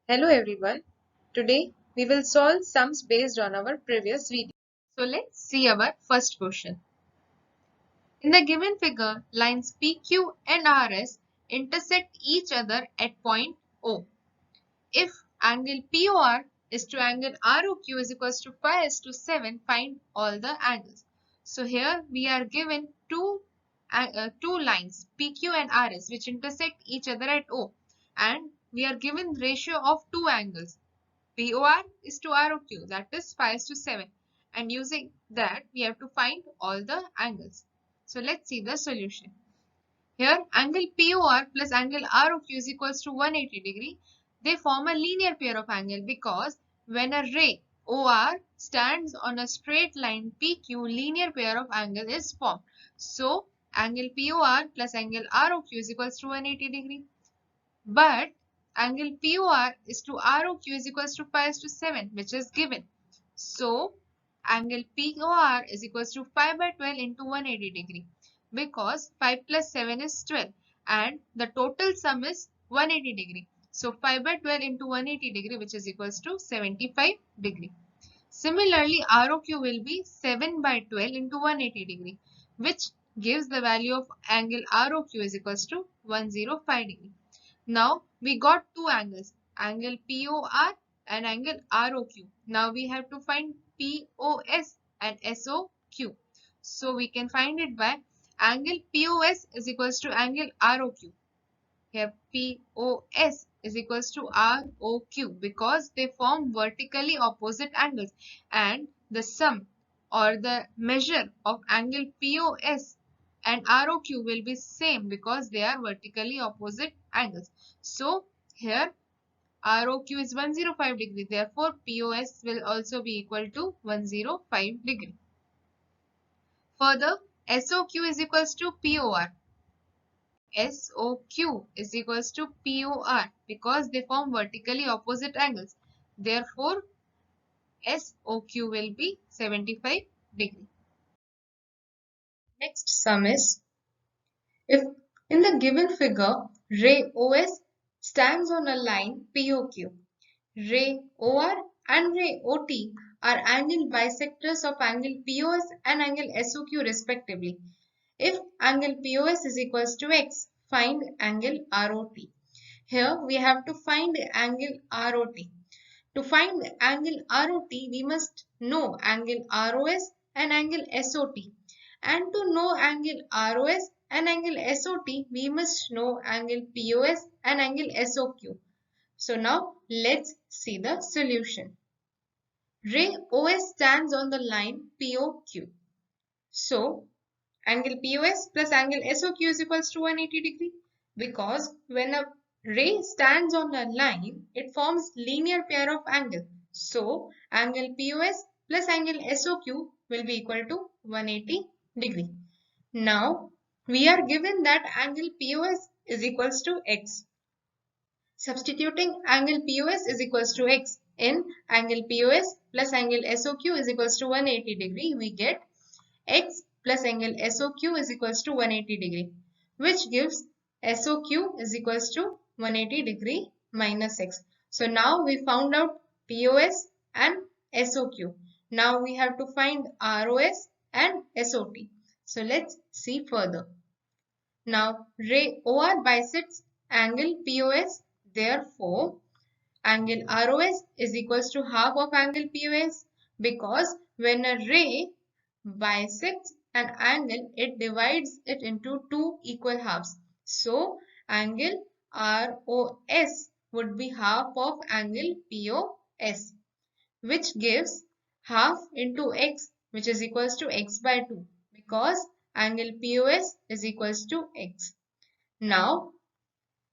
Hello everyone. Today we will solve sums based on our previous video. So let's see our first question. In the given figure, lines PQ and RS intersect each other at point O. If angle POR is to angle ROQ is equals to 5:7, find all the angles. So here we are given two lines PQ and RS which intersect each other at O, and we are given ratio of two angles. POR is to ROQ, that is 5:7, and using that we have to find all the angles. So let's see the solution. Here angle POR plus angle ROQ is equals to 180 degree. They form a linear pair of angle because when a ray OR stands on a straight line PQ, linear pair of angle is formed. So angle POR plus angle ROQ is equals to 180 degree. But angle POR is to ROQ is equals to 5:7, which is given. So angle POR is equals to 5/12 into 180 degree, because 5 plus 7 is 12 and the total sum is 180 degree. So 5/12 into 180 degree, which is equals to 75 degree. Similarly, ROQ will be 7/12 into 180 degree, which gives the value of angle ROQ is equals to 105 degree. Now we got two angles, angle POR and angle ROQ. Now we have to find POS and SOQ. So we can find it by angle POS is equals to angle ROQ. Here POS is equals to ROQ because they form vertically opposite angles, and the sum or the measure of angle POS and ROQ will be same because they are vertically opposite angles. So here ROQ is 105 degree, therefore POS will also be equal to 105 degree. Further, SOQ is equals to POR. SOQ is equals to POR because they form vertically opposite angles. Therefore, SOQ will be 75 degree. Next sum is, if in the given figure ray OS stands on a line POQ, ray OR and ray OT are angle bisectors of angle POS and angle SOQ respectively. If angle POS is equals to X, find angle ROT. Here we have to find angle ROT. To find angle ROT, we must know angle ROS and angle SOT. And to know angle ROS and angle SOT, we must know angle POS and angle SOQ. So now let's see the solution. Ray OS stands on the line POQ. So angle POS plus angle SOQ is equals to 180 degree, because when a ray stands on a line, it forms linear pair of angle. So angle POS plus angle SOQ will be equal to 180 degree. Now we are given that angle POS is equals to X. Substituting angle POS is equals to X in angle POS plus angle SOQ is equals to 180 degree, we get X plus angle SOQ is equals to 180 degree, which gives SOQ is equals to 180 degree minus X. So now we found out POS and SOQ. Now we have to find ROS and SOT. So let's see further. Now ray OR bisects angle POS, therefore angle ROS is equals to half of angle POS, because when a ray bisects an angle, it divides it into two equal halves. So angle ROS would be half of angle POS, which gives half into X, which is equals to X by 2, because angle POS is equals to X. Now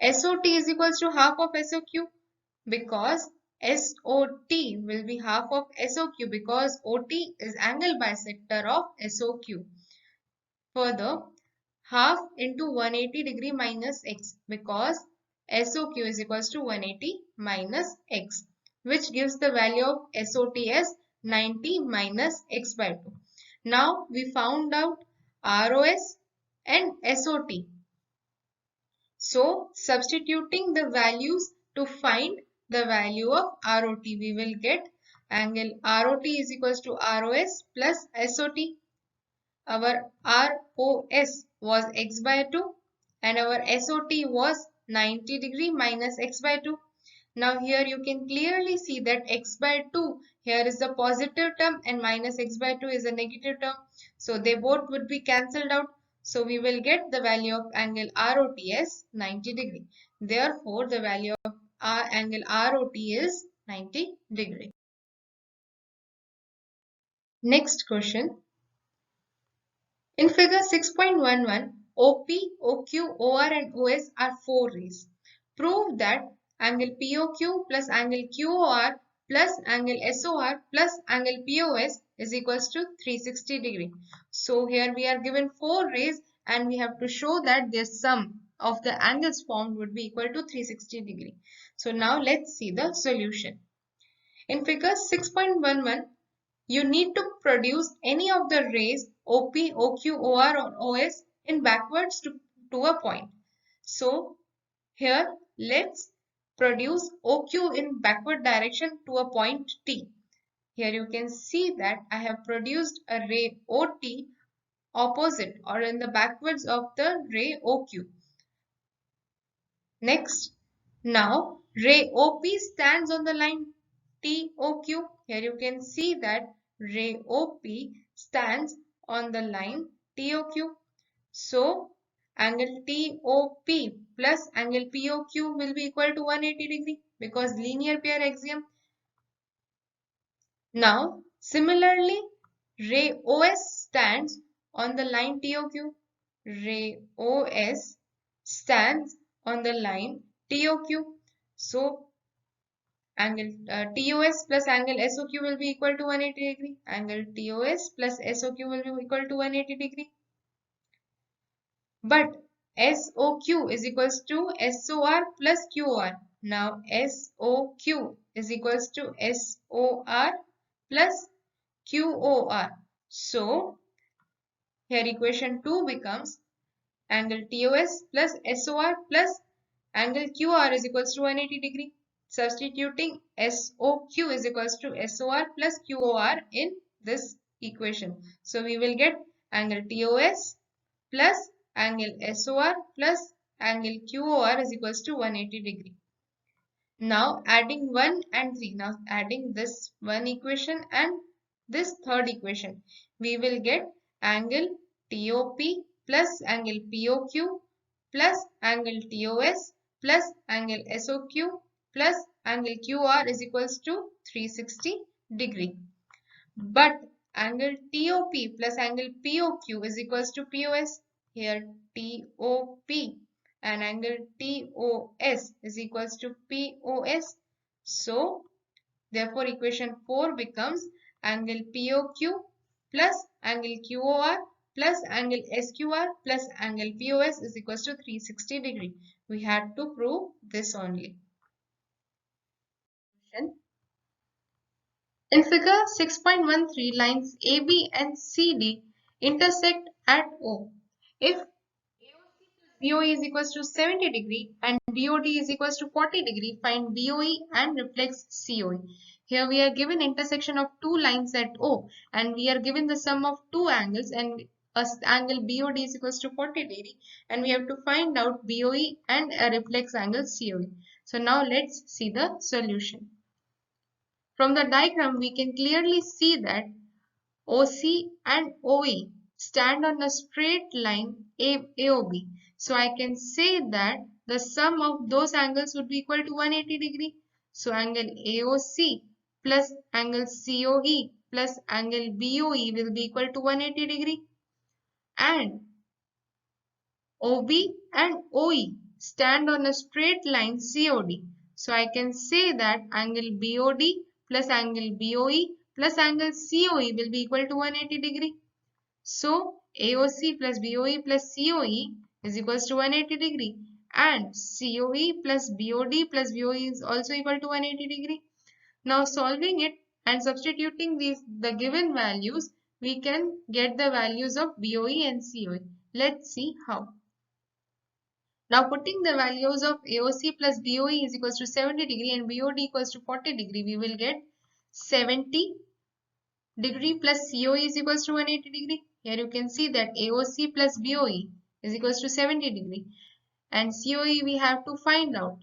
SOT is equals to half of SOQ, because SOT will be half of SOQ, because OT is angle bisector of SOQ. Further, half into 180 degree minus X, because SOQ is equals to 180 minus X, which gives the value of SOT as 90 minus X by 2. Now we found out ROS and SOT. So substituting the values to find the value of ROT. We will get angle ROT is equals to ROS plus SOT. Our ROS was x by 2 and our SOT was 90 degree minus x by 2. Now here you can clearly see that x by 2 here is the positive term and minus x by 2 is a negative term. So they both would be cancelled out. So we will get the value of angle ROT as 90 degree. Therefore the value of angle ROT is 90 degree. Next question. In figure 6.11, OP, OQ, OR and OS are four rays. Prove that angle POQ plus angle QOR plus angle SOR plus angle POS is equals to 360 degree. So here we are given four rays and we have to show that their sum of the angles formed would be equal to 360 degree. So now let's see the solution. In figure 6.11, you need to produce any of the rays OP, OQ, OR or OS in backwards to a point. So here let's produce OQ in backward direction to a point T. Here you can see that I have produced a ray OT opposite or in the backwards of the ray OQ. Next, now ray OP stands on the line TOQ. Here you can see that ray OP stands on the line TOQ. So angle TOP plus angle POQ will be equal to 180 degree because linear pair axiom. Now similarly ray OS stands on the line TOQ. Ray OS stands on the line TOQ. So angle TOS plus angle SOQ will be equal to 180 degree. Angle TOS plus SOQ will be equal to 180 degree. But SOQ is equals to SOR plus QOR. Now SOQ is equals to SOR plus QOR. So here equation 2 becomes angle TOS plus SOR plus angle QR is equals to 180 degree. Substituting SOQ is equals to SOR plus QOR in this equation. So we will get angle TOS plus angle SOR plus angle QOR is equals to 180 degree. Now adding 1 and 3. Now adding this one equation and this third equation. We will get angle TOP plus angle POQ plus angle TOS plus angle SOQ plus angle QR is equals to 360 degree. But angle TOP plus angle POQ is equals to POS. Here TOP and angle TOS is equals to POS. So therefore equation 4 becomes angle POQ plus angle QOR plus angle SQR plus angle POS is equals to 360 degree. We had to prove this only. In figure 6.13, lines AB and CD intersect at O. If BOE is equals to 70 degree and BOD is equals to 40 degree, find BOE and reflex COE. Here we are given intersection of two lines at O and we are given the sum of two angles and angle BOD is equals to 40 degree and we have to find out BOE and a reflex angle COE. So now let's see the solution. From the diagram we can clearly see that OC and OE stand on a straight line AOB. So I can say that the sum of those angles would be equal to 180 degree. So angle AOC plus angle COE plus angle BOE will be equal to 180 degree. And OB and OE stand on a straight line COD. So I can say that angle BOD plus angle BOE plus angle COE will be equal to 180 degree. So AOC plus BOE plus COE is equals to 180 degree and COE plus BOD plus BOE is also equal to 180 degree. Now solving it and substituting the given values, we can get the values of BOE and COE. Let's see how. Now putting the values of AOC plus BOE is equals to 70 degree and BOD equals to 40 degree, we will get 70 degree plus COE is equals to 180 degree. Here you can see that AOC plus BOE is equals to 70 degree and COE we have to find out,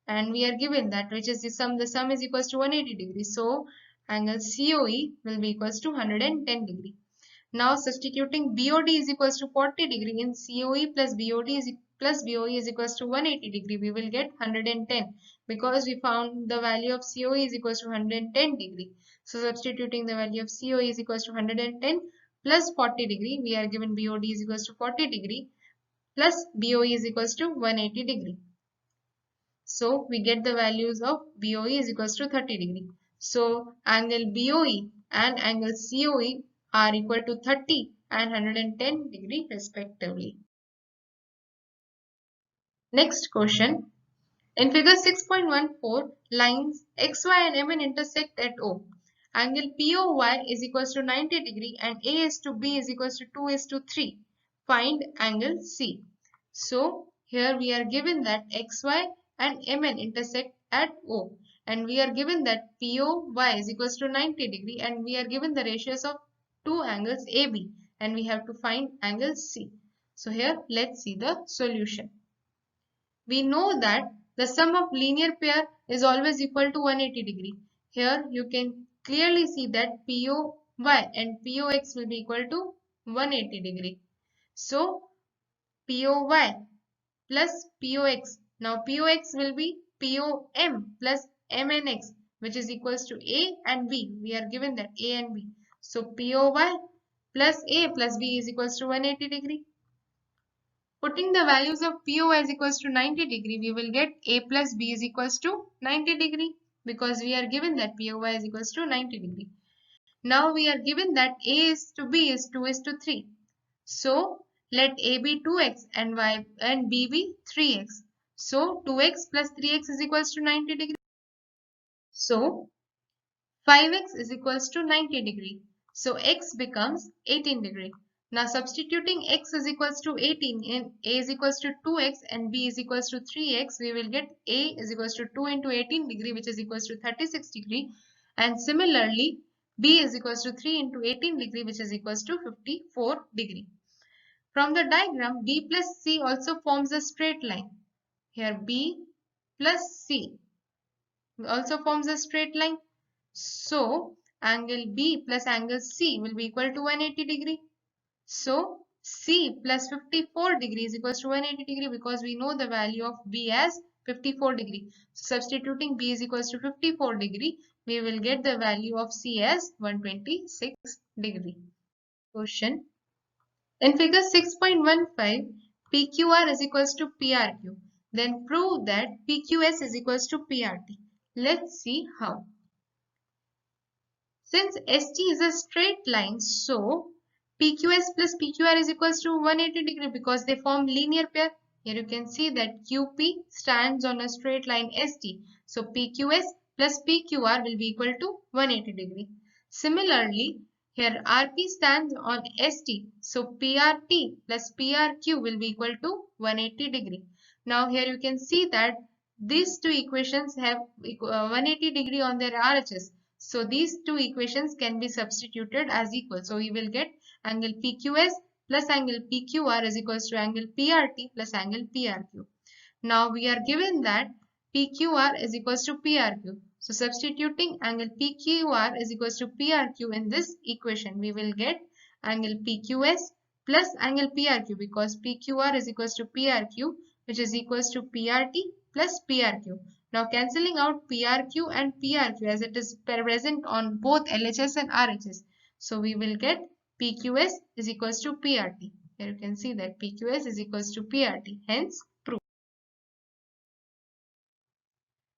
and we are given that which is the sum is equals to 180 degree. So angle COE will be equals to 110 degree. Now substituting BOD is equals to 40 degree in COE plus BOE is equals to 180 degree, we will get 110 because we found the value of COE is equals to 110 degree. So substituting the value of COE is equals to 110 plus 40 degree, we are given BOD is equals to 40 degree plus BOE is equals to 180 degree. So we get the values of BOE is equals to 30 degree. So angle BOE and angle COE are equal to 30 and 110 degree respectively. Next question. In figure 6.14, lines XY and MN intersect at O. Angle POY is equals to 90 degree and A is to B is equals to 2 is to 3. Find angle C. So here we are given that XY and MN intersect at O, and we are given that POY is equals to 90 degree, and we are given the ratios of two angles AB, and we have to find angle C. So here let's see the solution. We know that the sum of linear pair is always equal to 180 degree. Here you can clearly see that POY and POX will be equal to 180 degree. So POY plus POX. Now POX will be POM plus MNX, which is equals to A and B. We are given that A and B. So POY plus A plus B is equals to 180 degree. Putting the values of POY is equals to 90 degree, we will get A plus B is equals to 90 degree because we are given that POY is equals to 90 degree. Now we are given that A is to B is 2 is to 3. So let A be 2x and Y and B be 3x. So 2x plus 3x is equals to 90 degree. So 5x is equals to 90 degree. So x becomes 18 degree. Now substituting x is equals to 18 in A is equals to 2x and B is equals to 3x, we will get A is equals to 2 into 18 degree, which is equals to 36 degree. And similarly, B is equals to 3 into 18 degree, which is equals to 54 degree. From the diagram, B plus C also forms a straight line. Here B plus C also forms a straight line. So angle B plus angle C will be equal to 180 degree. So C plus 54 degree is equals to 180 degree because we know the value of B as 54 degree. So substituting B is equals to 54 degree, we will get the value of C as 126 degree. Question. In figure 6.15, PQR is equals to PRQ. Then prove that PQS is equals to PRT. Let's see how. Since ST is a straight line, so PQS plus PQR is equals to 180 degree because they form linear pair. Here you can see that QP stands on a straight line ST. So PQS plus PQR will be equal to 180 degree. Similarly, here RP stands on ST. So PRT plus PRQ will be equal to 180 degree. Now here you can see that these two equations have 180 degree on their RHS. So these two equations can be substituted as equal. So we will get angle PQS plus angle PQR is equals to angle PRT plus angle PRQ. Now we are given that PQR is equals to PRQ. So substituting angle PQR is equals to PRQ in this equation, we will get angle PQS plus angle PRQ because PQR is equals to PRQ, which is equals to PRT plus PRQ. Now cancelling out PRQ and PRQ as it is present on both LHS and RHS. So we will get PQS is equals to PRT. Here you can see that PQS is equals to PRT. Hence proof.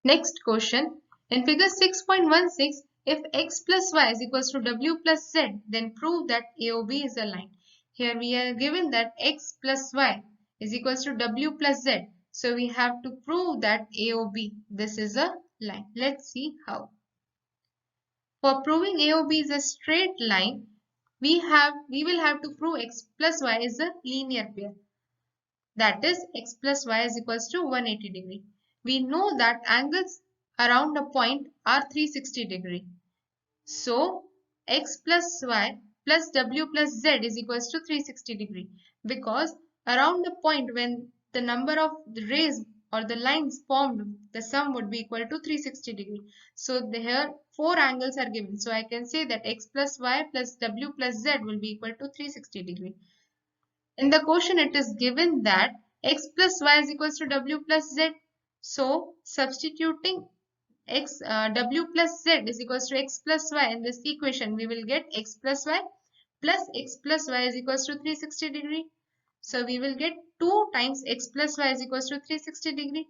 Next question. In figure 6.16, if x plus y is equals to w plus z, then prove that AOB is a line. Here we are given that x plus y is equals to w plus z. So we have to prove that AOB, this is a line. Let's see how. For proving AOB is a straight line, we will have to prove x plus y is a linear pair. that is x plus y is equals to 180 degree. We know that angles around a point are 360 degree. So x plus y plus w plus z is equals to 360 degree, because around the point when the number of the rays or the lines formed, the sum would be equal to 360 degree. So here four angles are given. So I can say that x plus y plus w plus z will be equal to 360 degree. In the question it is given that x plus y is equals to w plus z. So substituting w plus z is equals to x plus y in this equation, we will get x plus y is equals to 360 degree. So we will get 2 times x plus y is equals to 360 degree,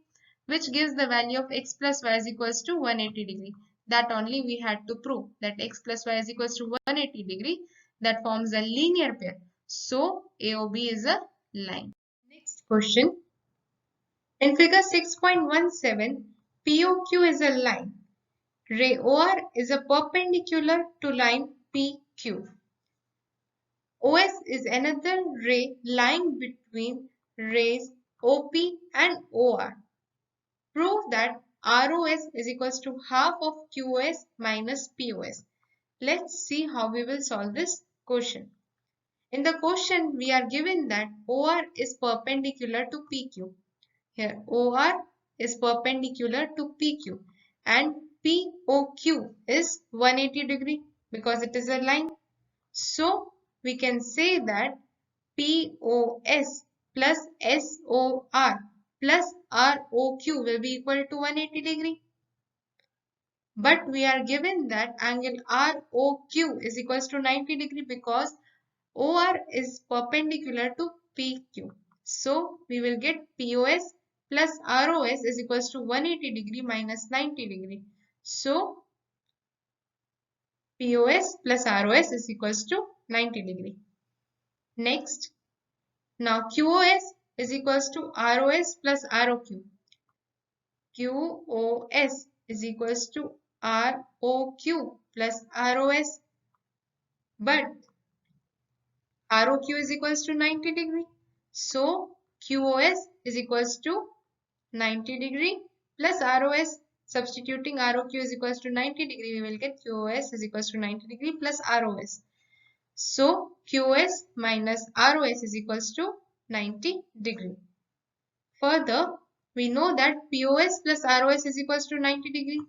which gives the value of x plus y is equals to 180 degree. That only we had to prove, that x plus y is equals to 180 degree, that forms a linear pair. So AOB is a line. Next question. In figure 6.17, POQ is a line. Ray OR is a perpendicular to line PQ. OS is another ray lying between rays OP and OR. Prove that ROS is equals to half of QoS minus POS. Let's see how we will solve this question. In the question, we are given that OR is perpendicular to PQ. Here, OR is perpendicular to PQ and POQ is 180 degree because it is a line. So, we can say that POS plus SOR plus ROQ will be equal to 180 degree. But we are given that angle ROQ is equals to 90 degree because OR is perpendicular to PQ. So we will get POS plus ROS is equals to 180 degree minus 90 degree. So POS plus ROS is equals to 90 degree. Next, now QoS is equals to ROS plus ROQ. QoS is equals to ROQ plus ROS, but ROQ is equals to 90 degree. So QoS is equals to 90 degree plus ROS. Substituting ROQ is equals to 90 degree, we will get QoS is equals to 90 degree plus ROS. So QoS minus ROS is equals to 90 degree. Further, we know that POS plus ROS is equals to 90 degree.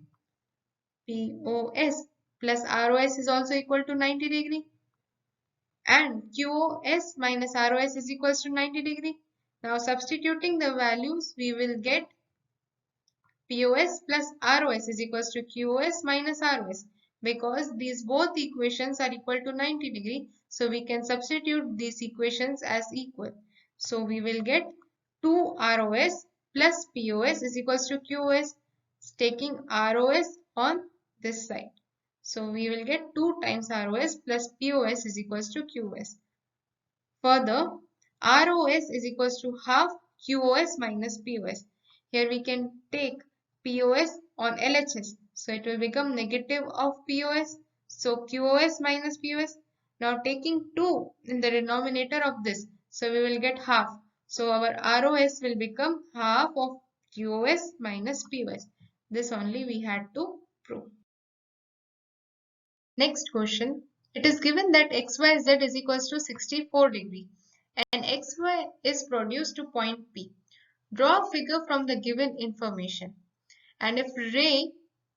POS plus ROS is also equal to 90 degree. And QoS minus ROS is equals to 90 degree. Now substituting the values, we will get POS plus ROS is equals to QoS minus ROS, because these both equations are equal to 90 degree. So we can substitute these equations as equal. So we will get 2 ROS plus POS is equals to QoS, taking ROS on this side. So we will get 2 times ROS plus POS is equals to QoS. Further, ROS is equals to half QoS minus POS. Here we can take POS on LHS. So it will become negative of POS. So QoS minus POS. Now taking 2 in the denominator of this. So we will get half. So our ROS will become half of QoS minus POS. This only we had to prove. Next question. It is given that XYZ is equals to 64 degree and XY is produced to point P. Draw a figure from the given information. And if ray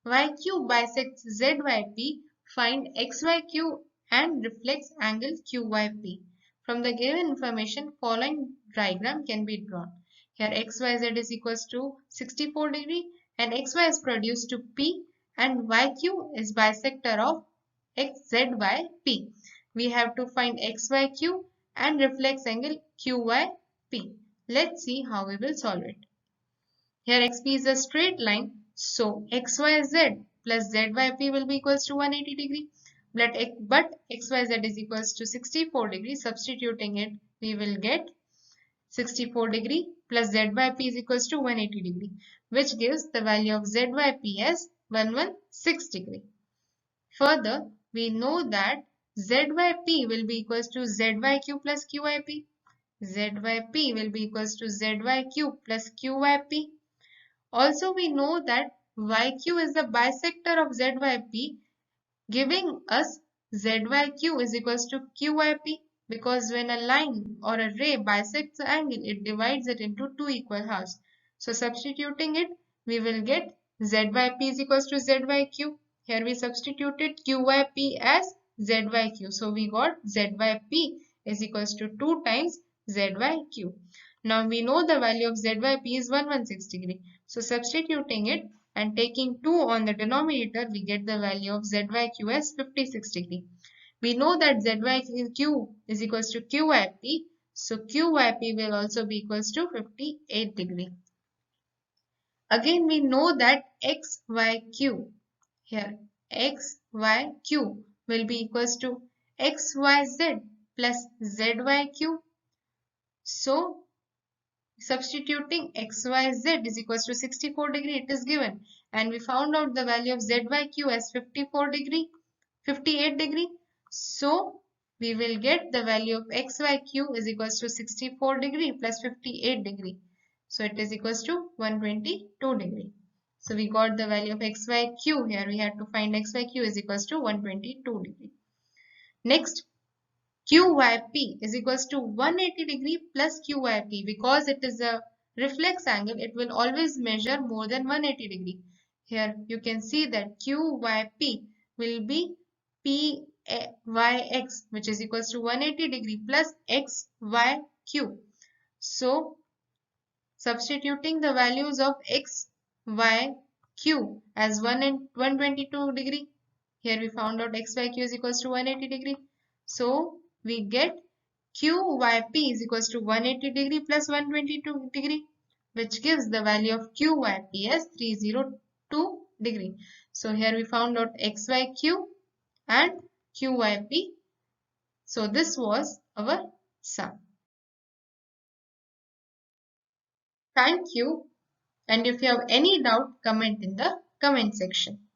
YQ bisects ZYP, find XYQ and reflects angle QYP. From the given information, following diagram can be drawn. Here XYZ is equals to 64 degree and XY is produced to P and YQ is bisector of XZYP. We have to find XYQ and reflex angle QYP. Let's see how we will solve it. Here XP is a straight line, so XYZ plus ZYP will be equals to 180 degree. But XYZ is equals to 64 degree. Substituting it, we will get 64 degree plus ZYP is equals to 180 degree, which gives the value of ZYP as 116 degree. Further, we know that ZYP will be equals to ZYQ plus QYP. ZYP will be equals to ZYQ plus QYP. Also, we know that YQ is the bisector of ZYP, giving us ZYQ is equals to QYP, because when a line or a ray bisects the angle, it divides it into two equal halves. So substituting it, we will get ZYP is equals to ZYQ. Here we substituted QYP as ZYQ. So we got ZYP is equals to 2 times ZYQ. Now we know the value of ZYP is 116 degree. So substituting it and taking 2 on the denominator, we get the value of ZYQ as 56 degree. We know that ZYQ is equals to QYP. So QYP will also be equals to 58 degree. Again, we know that XYQ, here XYQ will be equals to XYZ plus ZYQ. So substituting XYZ is equals to 64 degree, it is given, and we found out the value of ZYQ as 58 degree. So we will get the value of XYQ is equals to 64 degree plus 58 degree. So it is equals to 122 degree. So we got the value of XYQ. Here we had to find XYQ is equals to 122 degree. Next, QYP is equals to 180 degree plus QYP. Because it is a reflex angle, it will always measure more than 180 degree. Here you can see that QYP will be PYX, which is equals to 180 degree plus XYQ. So substituting the values of X, Y, Q as 1 and 122 degree. Here we found out XYQ is equals to 180 degree. So we get QYP is equals to 180 degree plus 122 degree, which gives the value of QYP as 302 degree. So here we found out XYQ and QYP. So this was our sum. Thank you. And if you have any doubt, comment in the comment section.